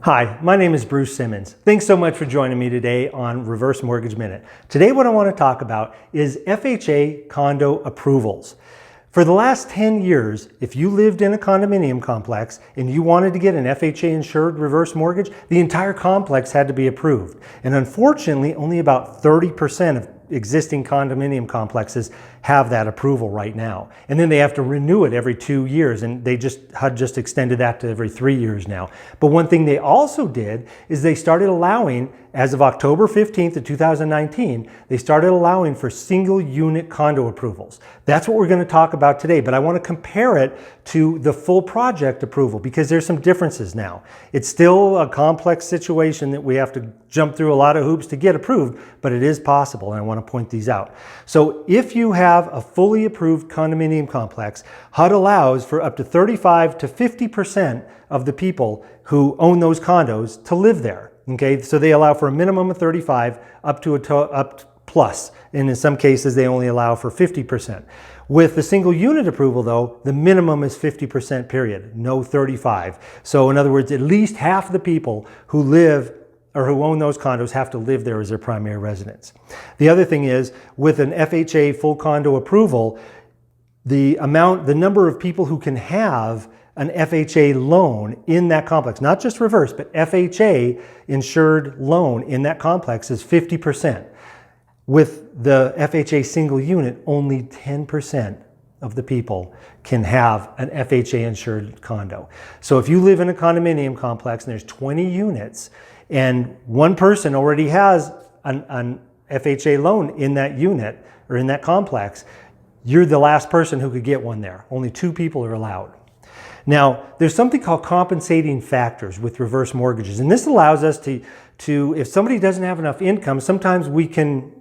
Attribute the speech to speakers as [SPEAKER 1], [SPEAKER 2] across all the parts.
[SPEAKER 1] Hi, my name is Bruce Simmons. Thanks so much for joining me today on Reverse Mortgage Minute. Today what I want to talk about is FHA condo approvals. For the last 10 years, if you lived in a condominium complex and you wanted to get an FHA insured reverse mortgage, the entire complex had to be approved. And unfortunately, only about 30% of existing condominium complexes have that approval right now. And then they have to renew it every 2 years, and they HUD just extended that to every 3 years now. But one thing they also did is they started allowing, as of October 15th of 2019, they started allowing for single unit condo approvals. That's what we're going to talk about today, but I want to compare it to the full project approval because there's some differences now. It's still a complex situation that we have to jump through a lot of hoops to get approved, but it is possible, and I want to point these out. So if you have a fully approved condominium complex, HUD allows for up to 35 to 50% of the people who own those condos to live there. Okay, so they allow for a minimum of 35 up plus, and in some cases they only allow for 50%. With the single unit approval though, the minimum is 50% period, no 35. So in other words, at least half the people who live or who own those condos have to live there as their primary residence. The other thing is, with an FHA full condo approval, the number of people who can have an FHA loan in that complex, not just reverse, but FHA insured loan in that complex is 50%. With the FHA single unit, only 10% of the people can have an FHA insured condo. So if you live in a condominium complex and there's 20 units and one person already has an FHA loan in that unit or in that complex, you're the last person who could get one there. Only 2 people are allowed. Now, there's something called compensating factors with reverse mortgages, and this allows us to if somebody doesn't have enough income, sometimes we can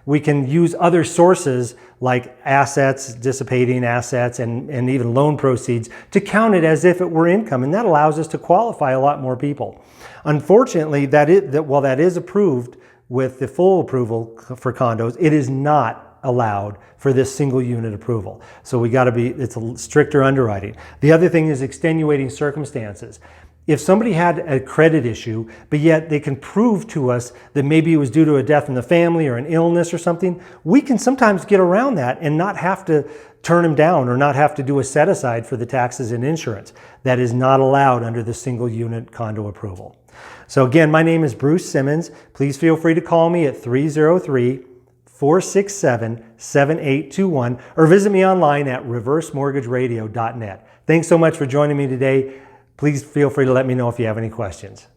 [SPEAKER 1] use other sources like assets, dissipating assets, and even loan proceeds to count it as if it were income, and that allows us to qualify a lot more people. Unfortunately, while that is approved with the full approval for condos, it is not allowed for this single unit approval. So it's a stricter underwriting. The other thing is extenuating circumstances. If somebody had a credit issue, but yet they can prove to us that maybe it was due to a death in the family or an illness or something, we can sometimes get around that and not have to turn them down or not have to do a set aside for the taxes and insurance. That is not allowed under the single unit condo approval. So again, my name is Bruce Simmons. Please feel free to call me at 303-467-7821 or visit me online at reversemortgageradio.net. Thanks so much for joining me today. Please feel free to let me know if you have any questions.